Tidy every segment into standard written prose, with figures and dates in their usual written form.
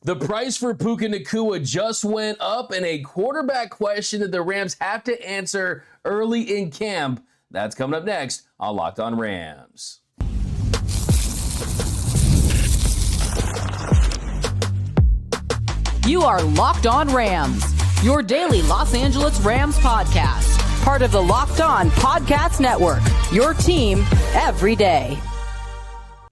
The price for Puka Naccua just went up, and a quarterback question that the Rams have to answer early in camp. That's coming up next on Locked On Rams. You are Locked On Rams, your daily Los Angeles Rams podcast. Part of the Locked On Podcast Network, your team every day.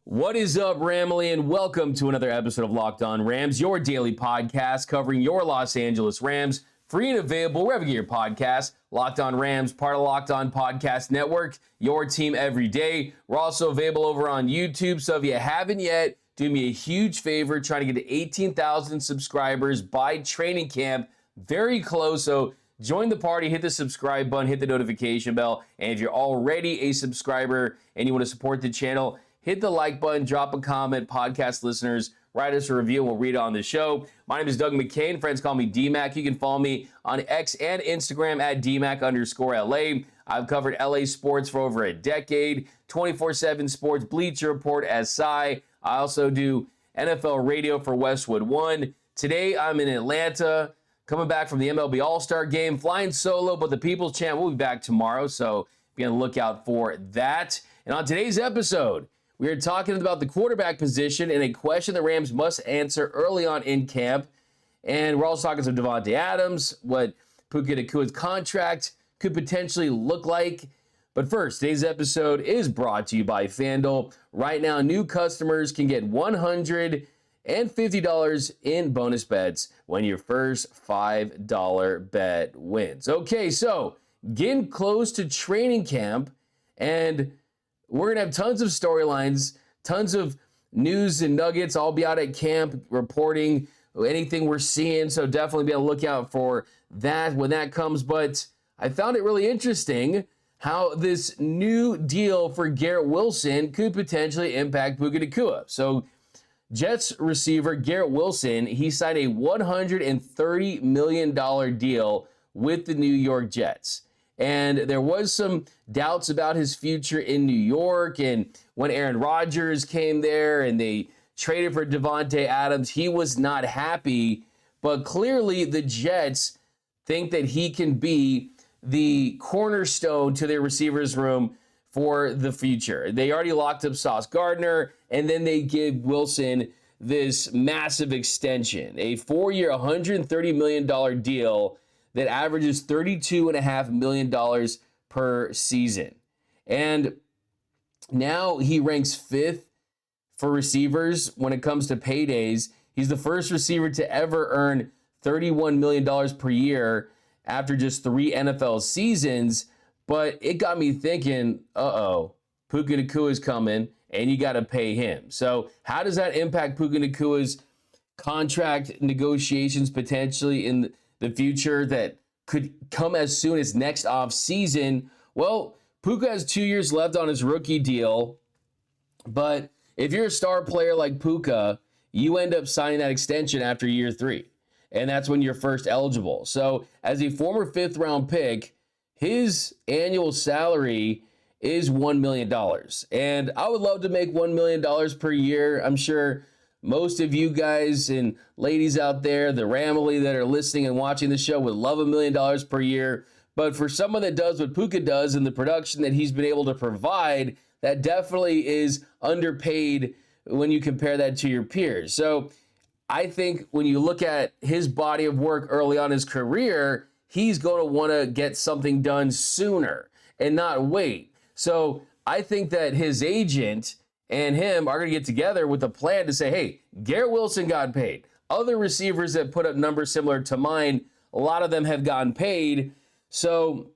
What is up, Ramily, and welcome to another episode of Locked On Rams, your daily podcast covering your Los Angeles Rams, free and available wherever you get your podcasts. Locked On Rams, part of Locked On Podcast Network, your team every day. We're also available over on YouTube, so if you haven't yet, do me a huge favor, trying to get to 18,000 subscribers by training camp. Very close, so join the party, hit the subscribe button, hit the notification bell, and if you're already a subscriber and you want to support the channel, hit the like button, drop a comment. Podcast listeners, write us a review, and we'll read it on the show. My name is Doug McCain. Friends call me DMAC. You can follow me on X and Instagram at DMAC_LA. I've covered LA sports for over a decade, 24/7 sports, Bleacher Report as Cy. I also do NFL radio for Westwood One. Today, I'm in Atlanta, coming back from the MLB All-Star Game, flying solo, but the People's Champ will be back tomorrow, so be on the lookout for that. And on today's episode, we are talking about the quarterback position and a question the Rams must answer early on in camp. And we're also talking some Davante Adams, what Puka Naccua's contract could potentially look like. But first, today's episode is brought to you by FanDuel. Right now, new customers can get $150 in bonus bets when your first $5 bet wins. Okay, so getting close to training camp, and we're going to have tons of storylines, tons of news and nuggets. I'll be out at camp reporting anything we're seeing, so definitely be on the lookout for that when that comes. But I found it really interesting how this new deal for Garrett Wilson could potentially impact Puka Nacua. So Jets receiver Garrett Wilson, he signed a $130 million deal with the New York Jets. And there was some doubts about his future in New York. And when Aaron Rodgers came there and they traded for Davante Adams, he was not happy. But clearly the Jets think that he can be the cornerstone to their receivers room for the future. They already locked up Sauce Gardner, and then they give Wilson this massive extension, a 4-year, $130 million deal that averages $32.5 million per season. And now he ranks 5th for receivers when it comes to paydays. He's the first receiver to ever earn $31 million per year after just 3 NFL seasons. But it got me thinking, Puka Nacua is coming, and you got to pay him. So how does that impact Puka Nacua's contract negotiations potentially in the future that could come as soon as next off season? Well, Puka has 2 years left on his rookie deal, but if you're a star player like Puka, you end up signing that extension after year 3, and that's when you're first eligible. So as a former 5th round pick, his annual salary is $1 million, and I would love to make $1 million per year. I'm sure most of you guys and ladies out there, the Ramily that are listening and watching the show, would love $1 million per year. But for someone that does what Puka does and the production that he's been able to provide, that definitely is underpaid when you compare that to your peers. So I think when you look at his body of work early on in his career, he's going to want to get something done sooner and not wait. So I think that his agent and him are going to get together with a plan to say, hey, Garrett Wilson got paid. Other receivers that put up numbers similar to mine, a lot of them have gotten paid. So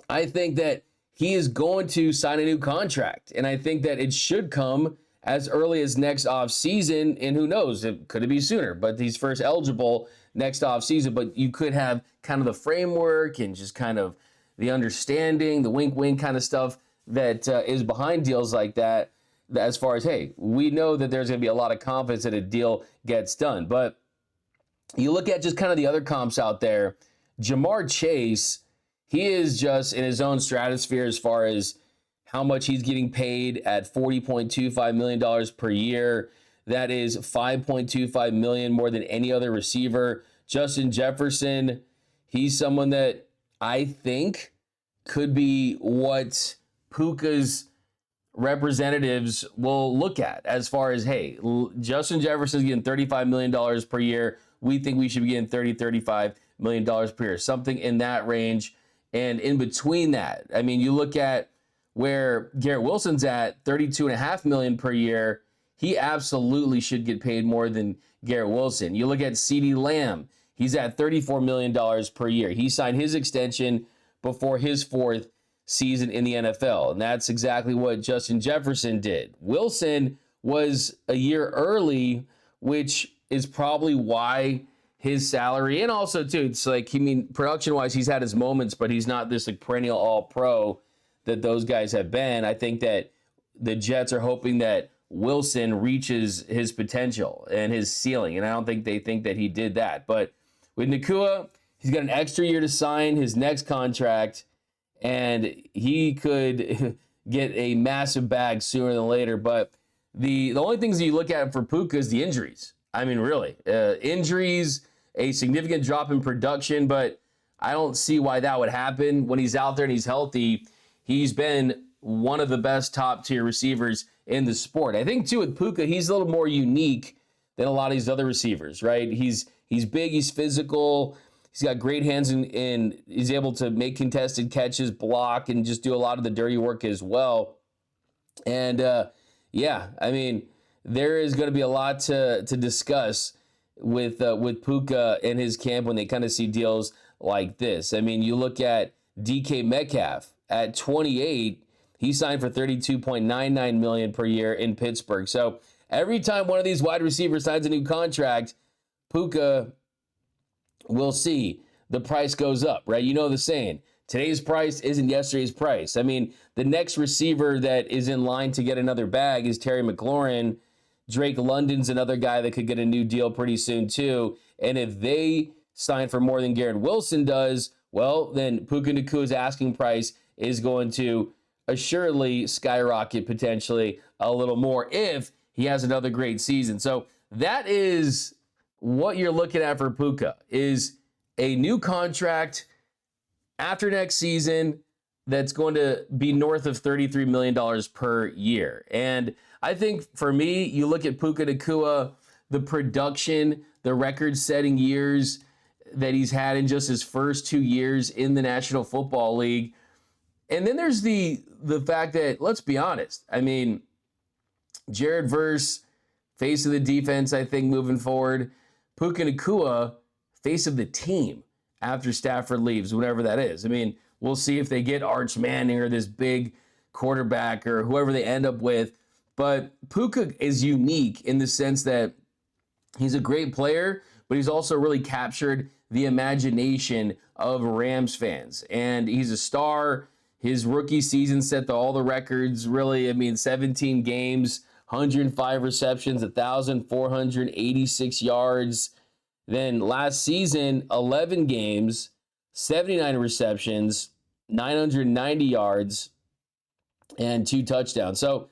I think that he is going to sign a new contract. And I think that it should come as early as next offseason. And who knows, could it be sooner? But he's first eligible next offseason. But you could have kind of the framework and just kind of the understanding, the wink-wink kind of stuff that is behind deals like that, as far as, hey, we know that there's going to be a lot of confidence that a deal gets done. But you look at just kind of the other comps out there, Jamar Chase, he is just in his own stratosphere as far as how much he's getting paid at $40.25 million per year. that is $5.25 million more than any other receiver. Justin Jefferson, he's someone that I think could be what Puka's representatives will look at as far as, hey, Justin Jefferson's getting $35 million per year. We think we should be getting $35 million per year, something in that range. And in between that, I mean, you look at where Garrett Wilson's at, $32.5 million per year. He absolutely should get paid more than Garrett Wilson. You look at CeeDee Lamb, he's at $34 million per year. He signed his extension before his fourth season in the NFL, and that's exactly what Justin Jefferson did. Wilson was a year early, which is probably why his salary, and also too, it's like, I mean, production-wise, he's had his moments, but he's not this like perennial all-pro that those guys have been. I think that the Jets are hoping that Wilson reaches his potential and his ceiling, and I don't think they think that he did that. But with Naccua, he's got an extra year to sign his next contract, and he could get a massive bag sooner than later. But the only things that you look at for Puka is the injuries. I mean, really, injuries, a significant drop in production, but I don't see why that would happen. When he's out there and he's healthy, he's been one of the best top-tier receivers in the sport. I think, too, with Puka, he's a little more unique than a lot of these other receivers, right? He's big, he's physical, he's got great hands, and he's able to make contested catches, block, and just do a lot of the dirty work as well. And, yeah, I mean, there is going to be a lot to discuss with Puka and his camp when they kind of see deals like this. I mean, you look at DK Metcalf at 28, he signed for $32.99 million per year in Pittsburgh. So every time one of these wide receivers signs a new contract, Puka will see the price goes up, right? You know the saying, today's price isn't yesterday's price. I mean, the next receiver that is in line to get another bag is Terry McLaurin. Drake London's another guy that could get a new deal pretty soon too. And if they sign for more than Garrett Wilson does, well, then Puka Naccua's asking price is going to assuredly skyrocket potentially a little more if he has another great season. So that is what you're looking at for Puka, is a new contract after next season that's going to be north of $33 million per year. And I think for me, you look at Puka Nacua, the production, the record-setting years that he's had in just his first 2 years in the National Football League. And then there's the fact that, let's be honest, I mean, Jared Verse, face of the defense, I think, moving forward. Puka Nacua, face of the team after Stafford leaves, whatever that is. I mean, we'll see if they get Arch Manning or this big quarterback or whoever they end up with. But Puka is unique in the sense that he's a great player, but he's also really captured the imagination of Rams fans. And he's a star. His rookie season set all the records, really. I mean, 17 games, 105 receptions, 1,486 yards. Then last season, 11 games, 79 receptions, 990 yards, and 2 touchdowns. So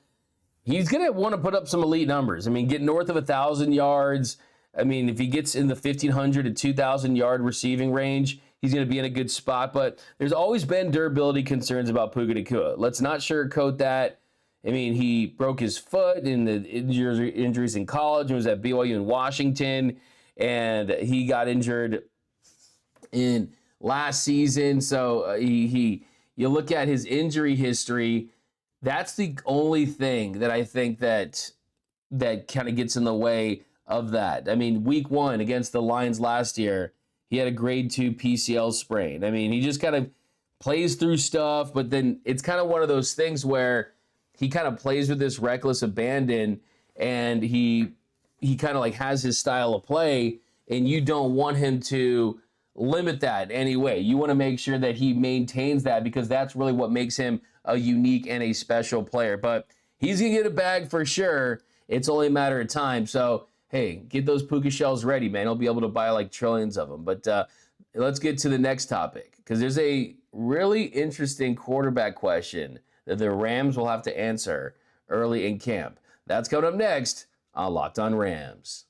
he's going to want to put up some elite numbers. I mean, get north of 1,000 yards. I mean, if he gets in the 1,500 to 2,000 yard receiving range, he's going to be in a good spot. But there's always been durability concerns about Puka Nacua. Let's not sugarcoat that. I mean, he broke his foot in the injuries in college and was at BYU in Washington, and he got injured in last season. So you look at his injury history, that's the only thing that I think that kind of gets in the way of that. I mean, week 1 against the Lions last year, he had a grade 2 PCL sprain. I mean, he just kind of plays through stuff, but then it's kind of one of those things where he kind of plays with this reckless abandon, and he kind of like has his style of play, and you don't want him to limit that anyway. You want to make sure that he maintains that, because that's really what makes him a unique and a special player. But he's going to get a bag for sure. It's only a matter of time. So, hey, get those Puka shells ready, man. He'll be able to buy like trillions of them. But let's get to the next topic, because there's a really interesting quarterback question that the Rams will have to answer early in camp. That's coming up next on Locked On Rams.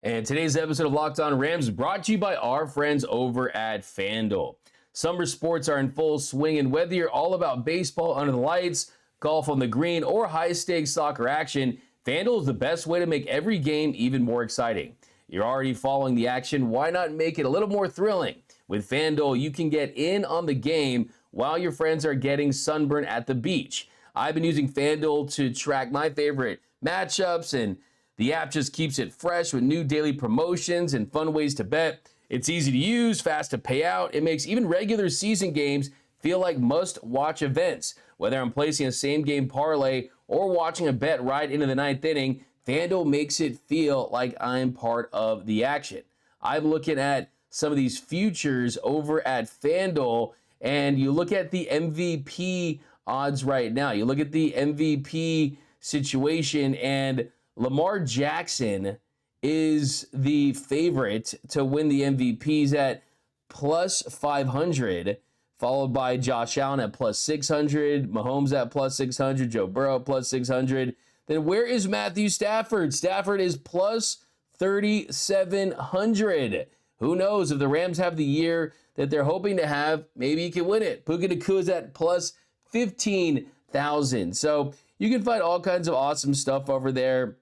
And today's episode of Locked On Rams is brought to you by our friends over at FanDuel. Summer sports are in full swing, and whether you're all about baseball under the lights, golf on the green, or high-stakes soccer action, FanDuel is the best way to make every game even more exciting. You're already following the action. Why not make it a little more thrilling? With FanDuel, you can get in on the game while your friends are getting sunburned at the beach. I've been using FanDuel to track my favorite matchups, and the app just keeps it fresh with new daily promotions and fun ways to bet. It's easy to use, fast to pay out. It makes even regular season games feel like must-watch events. Whether I'm placing a same-game parlay or watching a bet right into the ninth inning, FanDuel makes it feel like I'm part of the action. I'm looking at some of these futures over at FanDuel, and you look at the MVP odds right now. You look at the MVP situation, and Lamar Jackson is the favorite to win the MVPs at plus 500, followed by Josh Allen at plus 600, Mahomes at plus 600, Joe Burrow at plus 600. Then where is Matthew Stafford? Stafford is plus 3,700. Who knows? If the Rams have the year that they're hoping to have, maybe he can win it. Puka and Naccua is at plus 15,000. So you can find all kinds of awesome stuff over there,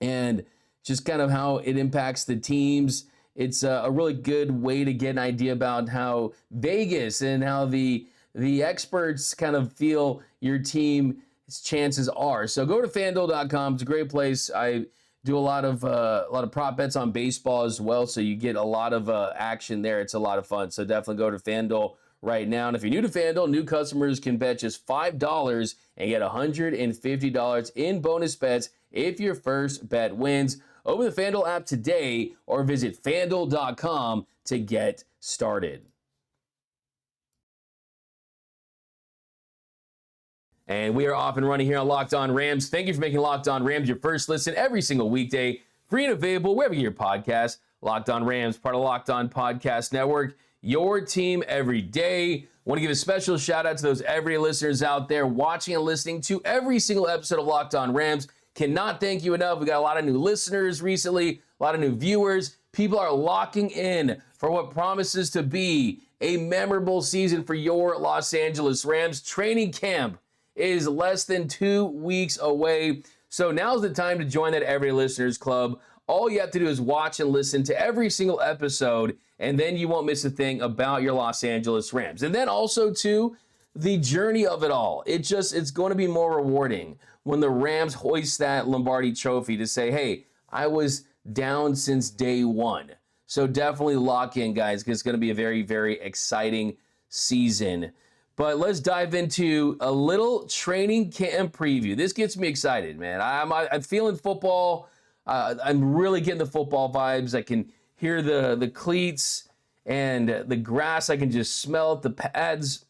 and just kind of how it impacts the teams. It's a really good way to get an idea about how Vegas and how the experts kind of feel your team's chances are. So go to FanDuel.com. It's a great place. I do a lot of prop bets on baseball as well, so you get a lot of action there. It's a lot of fun. So definitely go to FanDuel right now. And if you're new to FanDuel, new customers can bet just $5 and get $150 in bonus bets if your first bet wins. Open the FanDuel app today or visit FanDuel.com to get started. And we are off and running here on Locked On Rams. Thank you for making Locked On Rams your first listen every single weekday. Free and available wherever you get your podcast. Locked On Rams, part of Locked On Podcast Network. Your team every day. Want to give a special shout out to those everyday listeners out there watching and listening to every single episode of Locked On Rams. Cannot thank you enough. We got a lot of new listeners recently, a lot of new viewers. People are locking in for what promises to be a memorable season for your Los Angeles Rams. Training camp is less than 2 weeks away. So now's the time to join that Everyday Listeners Club. All you have to do is watch and listen to every single episode, and then you won't miss a thing about your Los Angeles Rams. And then also, too, the journey of it all. It's going to be more rewarding when the Rams hoist that Lombardi trophy to say, hey, I was down since day one. So definitely lock in, guys, because it's going to be a very, very exciting season. But let's dive into a little training camp preview. This gets me excited, man. I'm feeling football. I'm really getting the football vibes. I can hear the cleats and the grass. I can just smell it, the pads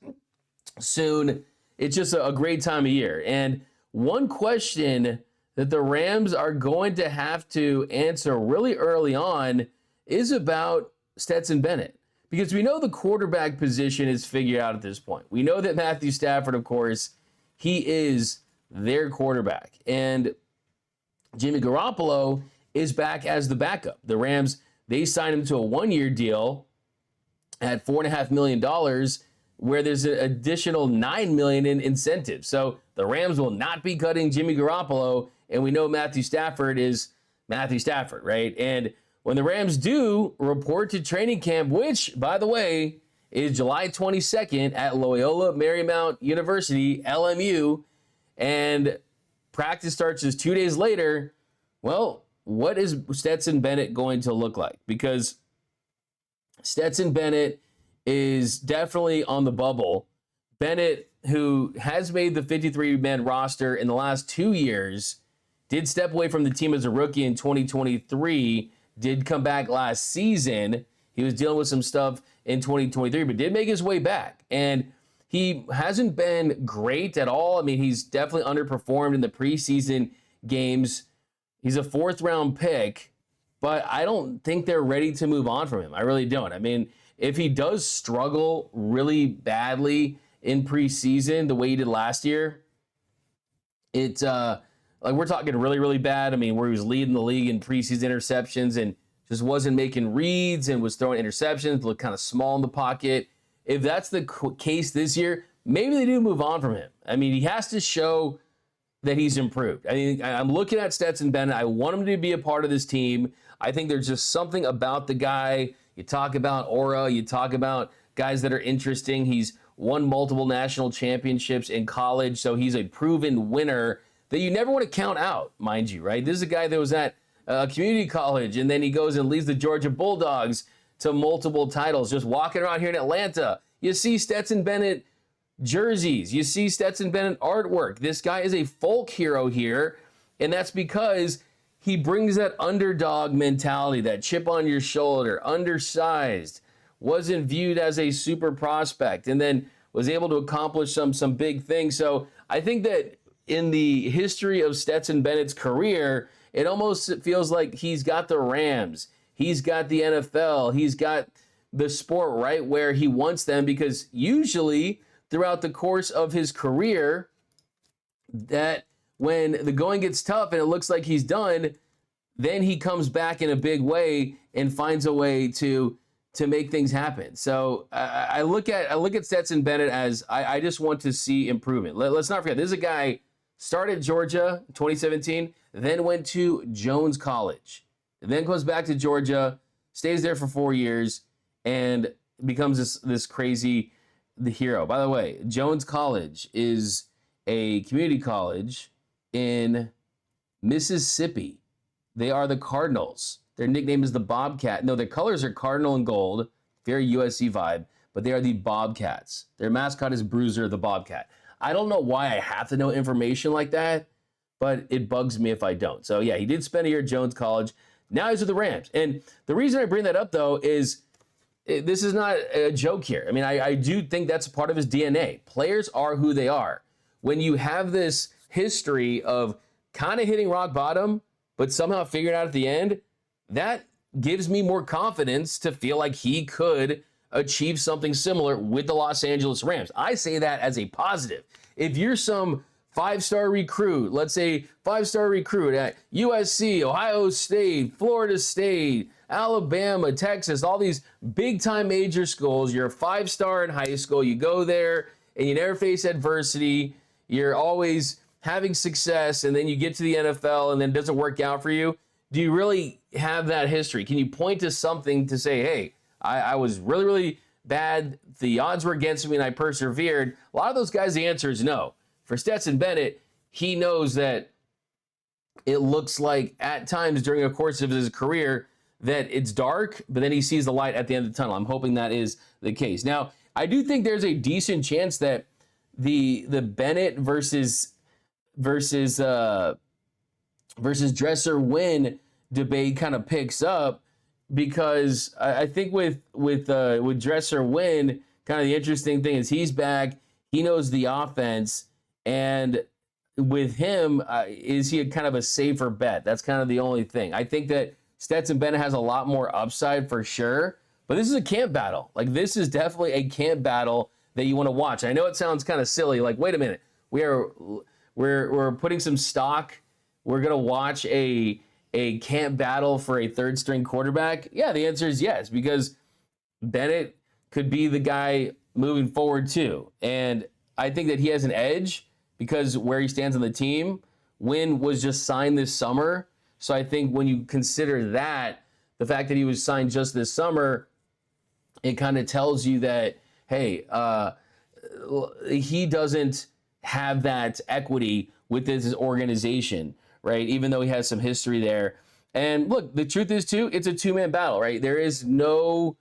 soon. It's just a great time of year. And one question that the Rams are going to have to answer really early on is about Stetson Bennett. Because we know the quarterback position is figured out at this point. We know that Matthew Stafford, of course, he is their quarterback. And Jimmy Garoppolo is back as the backup. The Rams, they signed him to a one-year deal at $4.5 million, where there's an additional $9 million in incentives. So the Rams will not be cutting Jimmy Garoppolo, and we know Matthew Stafford is Matthew Stafford, right? And when the Rams do report to training camp, which, by the way, is July 22nd at Loyola Marymount University, LMU, and practice starts just 2 days later, well, what is Stetson Bennett going to look like? Because Stetson Bennett is definitely on the bubble. Bennett, who has made the 53-man roster in the last 2 years, did step away from the team as a rookie in 2023, did come back last season. He was dealing with some stuff in 2023, but did make his way back. And he hasn't been great at all. I mean, he's definitely underperformed in the preseason games. He's a fourth-round pick, but I don't think they're ready to move on from him. I really don't. I mean, if he does struggle really badly in preseason the way he did last year, Like we're talking really, really bad. I mean, where he was leading the league in preseason interceptions and just wasn't making reads and was throwing interceptions, looked kind of small in the pocket. If that's the case this year, maybe they do move on from him. I mean, he has to show that he's improved. I mean, I'm looking at Stetson Bennett. I want him to be a part of this team. I think there's just something about the guy. You talk about aura, you talk about guys that are interesting. He's won multiple national championships in college, so he's a proven winner that you never want to count out, mind you, right? This is a guy that was at community college, and then he goes and leads the Georgia Bulldogs to multiple titles. Just walking around here in Atlanta, you see Stetson Bennett jerseys, you see Stetson Bennett artwork. This guy is a folk hero here, and that's because he brings that underdog mentality, that chip on your shoulder, undersized, wasn't viewed as a super prospect, and then was able to accomplish some big things. So I think that in the history of Stetson Bennett's career, it almost feels like he's got the Rams, he's got the NFL, he's got the sport right where he wants them, because usually throughout the course of his career, that when the going gets tough and it looks like he's done, then he comes back in a big way and finds a way to make things happen. So I look at Stetson Bennett as I just want to see improvement. Let's not forget, this is a guy started Georgia in 2017, then went to Jones College, then goes back to Georgia, stays there for 4 years, and becomes this crazy the hero. By the way, Jones College is a community college in Mississippi. They are the Cardinals. Their nickname is the Bobcat. No, their colors are cardinal and gold, very USC vibe, but they are the Bobcats. Their mascot is Bruiser the Bobcat. I don't know why I have to know information like that, but it bugs me if I don't. So yeah, he did spend a year at Jones College. Now he's with the Rams. And the reason I bring that up, though, is this is not a joke here. I mean, I do think that's a part of his DNA. Players are who they are. When you have this history of kind of hitting rock bottom, but somehow figuring out at the end, that gives me more confidence to feel like he could achieve something similar with the Los Angeles Rams. I say that as a positive. If you're some five-star recruit, let's say five-star recruit at USC, Ohio State, Florida State, Alabama, Texas, all these big-time major schools, you're a five-star in high school, you go there and you never face adversity, you're always having success, and then you get to the NFL and then it doesn't work out for you. Do you really have that history? Can you point to something to say, hey, I was really, really bad, the odds were against me and I persevered? A lot of those guys, the answer is no. For Stetson Bennett, he knows that it looks like at times during the course of his career that it's dark, but then he sees the light at the end of the tunnel. I'm hoping that is the case. Now, I do think there's a decent chance that the Bennett versus Dresser win debate kind of picks up, because I think with Dresser win, kind of the interesting thing is he's back, he knows the offense, and with him, is he a kind of a safer bet? That's kind of the only thing. I think that Stetson Bennett has a lot more upside for sure, but this is a camp battle. Like, this is definitely a camp battle that you want to watch. I know it sounds kind of silly. Like, wait a minute, we're putting some stock. We're gonna watch a camp battle for a third string quarterback. Yeah, the answer is yes, because Bennett could be the guy moving forward too, and I think that he has an edge because where he stands on the team. Wynn was just signed this summer. So I think when you consider that, the fact that he was signed just this summer, it kind of tells you that, hey, he doesn't have that equity with his organization, right? Even though he has some history there. And look, the truth is too, it's a two-man battle, right? There is not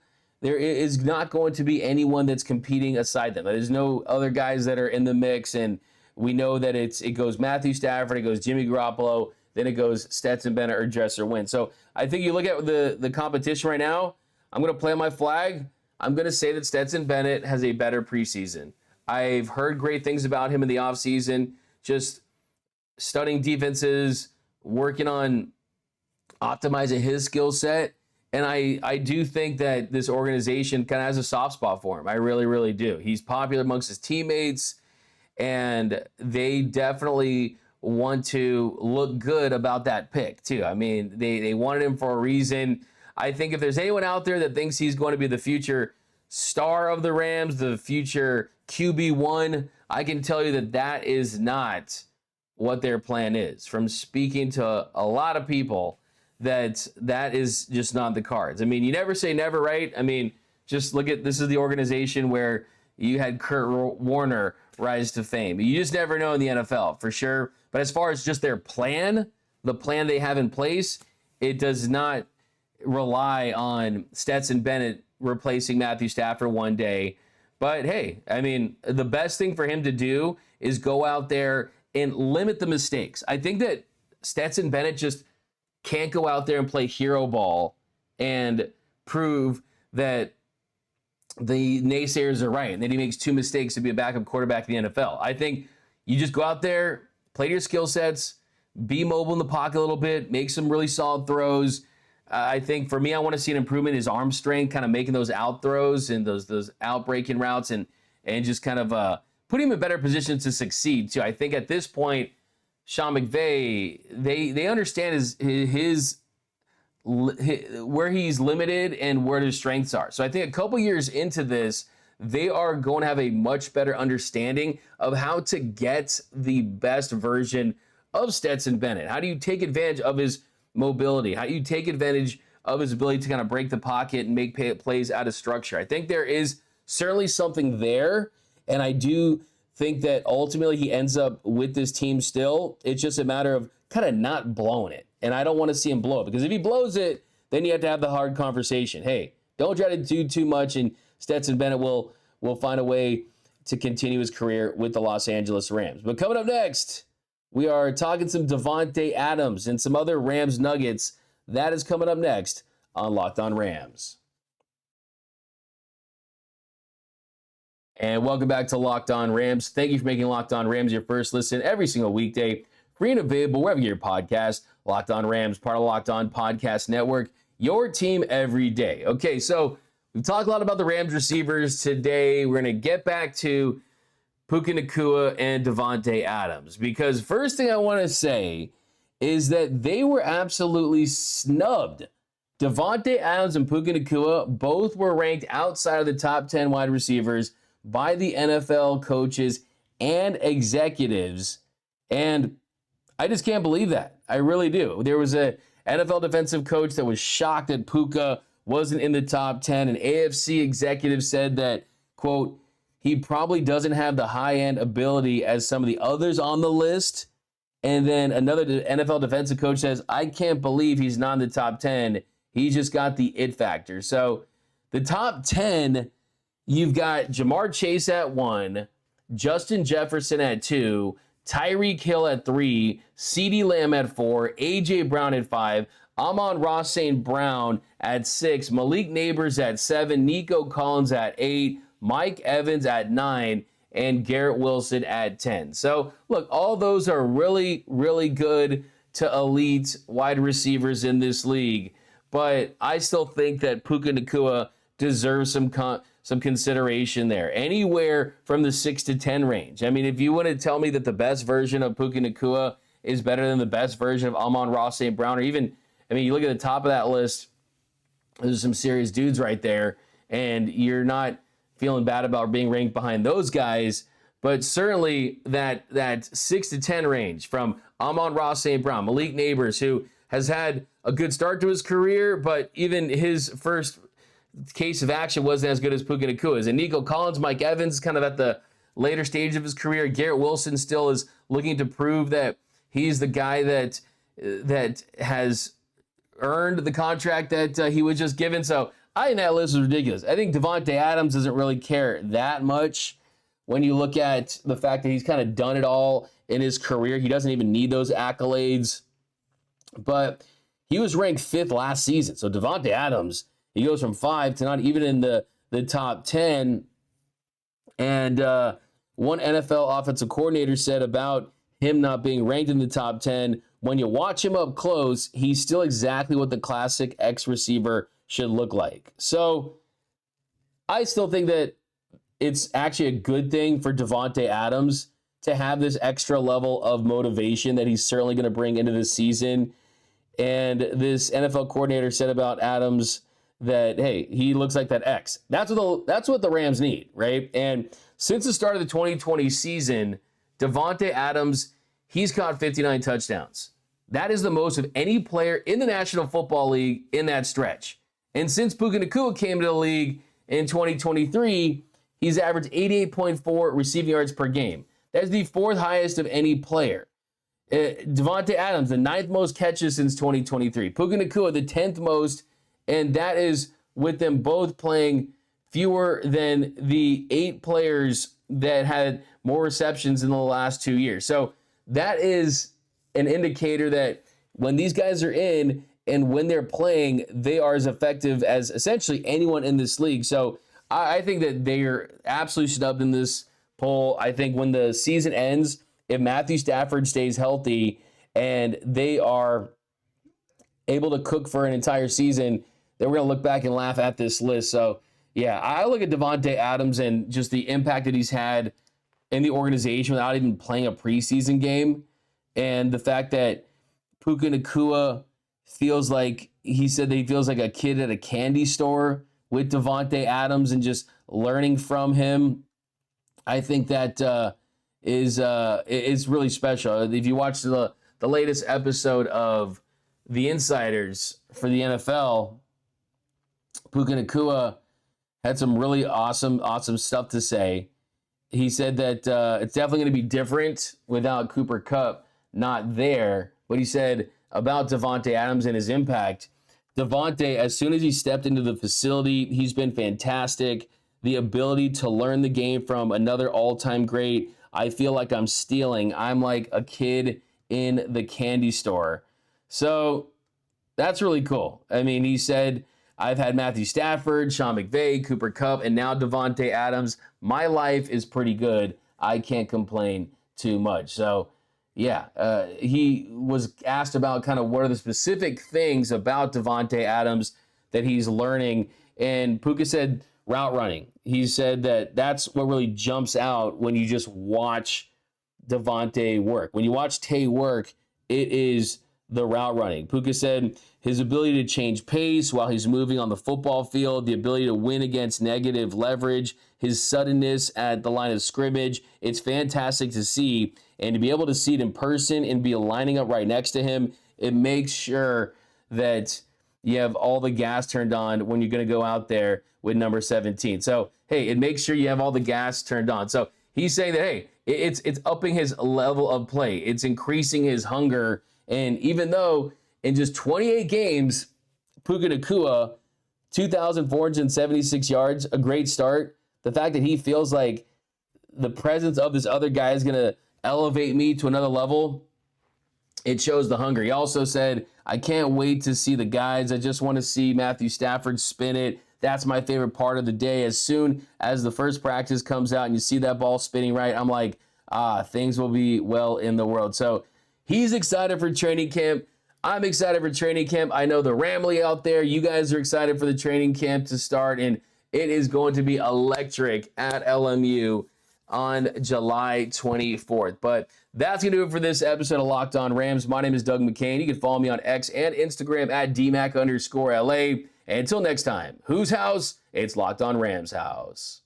going to be anyone that's competing aside them. There's no other guys that are in the mix, and we know that it goes Matthew Stafford, it goes Jimmy Garoppolo, then it goes Stetson Bennett or Dresser Wynn. So I think you look at the competition right now, I'm going to plant my flag. I'm going to say that Stetson Bennett has a better preseason. I've heard great things about him in the offseason, just studying defenses, working on optimizing his skill set. And I do think that this organization kind of has a soft spot for him. I really, really do. He's popular amongst his teammates, and they definitely want to look good about that pick too. I mean, they wanted him for a reason. I think if there's anyone out there that thinks he's going to be the future star of the Rams, the future QB1, I can tell you that that is not what their plan is. From speaking to a lot of people, that is just not the cards. I mean, you never say never, right? I mean, just look at, this is the organization where you had Kurt Warner rise to fame. You just never know in the NFL, for sure. But as far as just their plan, the plan they have in place, it does not rely on Stetson Bennett replacing Matthew Stafford one day. But hey, I mean, the best thing for him to do is go out there and limit the mistakes. I think that Stetson Bennett just can't go out there and play hero ball and prove that the naysayers are right and that he makes 2 mistakes to be a backup quarterback in the NFL. I think you just go out there, play to your skill sets, be mobile in the pocket a little bit, make some really solid throws. I think for me, I want to see an improvement in his arm strength, kind of making those out throws and those out breaking routes and just kind of put him in better positions to succeed too. I think at this point, Sean McVay, they understand his where he's limited and where his strengths are. So I think a couple years into this, they are going to have a much better understanding of how to get the best version of Stetson Bennett. How do you take advantage of his mobility? How do you take advantage of his ability to kind of break the pocket and make plays out of structure? I think there is certainly something there, and I do think that ultimately he ends up with this team still. It's just a matter of kind of not blowing it. And I don't want to see him blow it, because if he blows it, then you have to have the hard conversation. Hey, don't try to do too much, and Stetson Bennett will find a way to continue his career with the Los Angeles Rams. But coming up next, we are talking some Davante Adams and some other Rams nuggets. That is coming up next on Locked On Rams. And welcome back to Locked On Rams. Thank you for making Locked On Rams your first listen every single weekday. Free and available wherever you get your podcast. Locked On Rams, part of the Locked On Podcast Network. Your team every day. Okay, so we've talked a lot about the Rams receivers today. We're going to get back to Puka Naccua and Davante Adams, because first thing I want to say is that they were absolutely snubbed. Davante Adams and Puka Naccua both were ranked outside of the top 10 wide receivers by the NFL coaches and executives, and I just can't believe that. I really do. There was a NFL defensive coach that was shocked that Puka wasn't in the top 10. An AFC executive said that, quote, he probably doesn't have the high-end ability as some of the others on the list. And then another NFL defensive coach says, I can't believe he's not in the top 10. He's just got the it factor. So the top 10, you've got Jamar Chase at 1, Justin Jefferson at 2, Tyreek Hill at 3, CeeDee Lamb at 4, A.J. Brown at 5, Amon-Ra St. Brown at 6, Malik Neighbors at 7, Nico Collins at 8, Mike Evans at 9, and Garrett Wilson at 10. So, look, all those are really, really good to elite wide receivers in this league. But I still think that Puka Naccua deserves some consideration there, anywhere from the 6 to 10 range. I mean, if you want to tell me that the best version of Puka Naccua is better than the best version of Amon-Ra St. Brown, or even, I mean, you look at the top of that list, there's some serious dudes right there, and you're not feeling bad about being ranked behind those guys, but certainly that 6 to 10 range from Amon-Ra St. Brown, Malik Neighbors, who has had a good start to his career, but even his first case of action wasn't as good as Puka Nacua's. And Nico Collins, Mike Evans, kind of at the later stage of his career. Garrett Wilson still is looking to prove that he's the guy that has earned the contract that he was just given. So I think that list is ridiculous. I think Davante Adams doesn't really care that much when you look at the fact that he's kind of done it all in his career. He doesn't even need those accolades. But he was ranked 5th last season. So Davante Adams, he goes from 5 to not even in the top 10. And one NFL offensive coordinator said about him not being ranked in the top 10, when you watch him up close, he's still exactly what the classic X receiver should look like. So I still think that it's actually a good thing for Davante Adams to have this extra level of motivation that he's certainly going to bring into this season. And this NFL coordinator said about Adams that, hey, he looks like that X. That's what the Rams need, right? And since the start of the 2020 season, Davante Adams, he's caught 59 touchdowns. That is the most of any player in the National Football League in that stretch. And since Puka Naccua came to the league in 2023, he's averaged 88.4 receiving yards per game. That's the fourth highest of any player. Davante Adams, the ninth most catches since 2023. Puka Naccua, the 10th most, and that is with them both playing fewer than the 8 players that had more receptions in the last 2 years. So that is an indicator that when these guys are in and when they're playing, they are as effective as essentially anyone in this league. So I think that they are absolutely snubbed in this poll. I think when the season ends, if Matthew Stafford stays healthy and they are able to cook for an entire season, then we're going to look back and laugh at this list. So, yeah, I look at Davante Adams and just the impact that he's had in the organization without even playing a preseason game. And the fact that Puka Naccua feels like, he said that he feels like a kid at a candy store with Davante Adams and just learning from him. I think that is really special. If you watch the latest episode of The Insiders for the NFL, Puka Naccua had some really awesome stuff to say. He said that it's definitely going to be different without Cooper Kupp not there. But he said about Davante Adams and his impact, Davante, as soon as he stepped into the facility, he's been fantastic. The ability to learn the game from another all-time great. I feel like I'm stealing. I'm like a kid in the candy store. So that's really cool. I mean, he said, I've had Matthew Stafford, Sean McVay, Cooper Kupp, and now Davante Adams. My life is pretty good. I can't complain too much. So, yeah, he was asked about kind of what are the specific things about Davante Adams that he's learning. And Puka said route running. He said that that's what really jumps out when you just watch Davante work. When you watch Tay work, it is the route running. Puka said his ability to change pace while he's moving on the football field, the ability to win against negative leverage, his suddenness at the line of scrimmage, it's fantastic to see. And to be able to see it in person and be lining up right next to him, it makes sure that you have all the gas turned on when you're going to go out there with number 17. So, hey, it makes sure you have all the gas turned on. So he's saying that, hey, it's upping his level of play. It's increasing his hunger. And even though in just 28 games, Puka Naccua, 2,476 yards, a great start. The fact that he feels like the presence of this other guy is going to elevate me to another level, it shows the hunger. He also said, I can't wait to see the guys. I just want to see Matthew Stafford spin it. That's my favorite part of the day. As soon as the first practice comes out and you see that ball spinning right, I'm like, things will be well in the world. So he's excited for training camp. I'm excited for training camp. I know the Ramley out there, you guys are excited for the training camp to start, and it is going to be electric at LMU on July 24th. But that's going to do it for this episode of Locked On Rams. My name is Doug McCain. You can follow me on X and Instagram at DMAC_LA. And until next time, whose house? It's Locked On Rams house.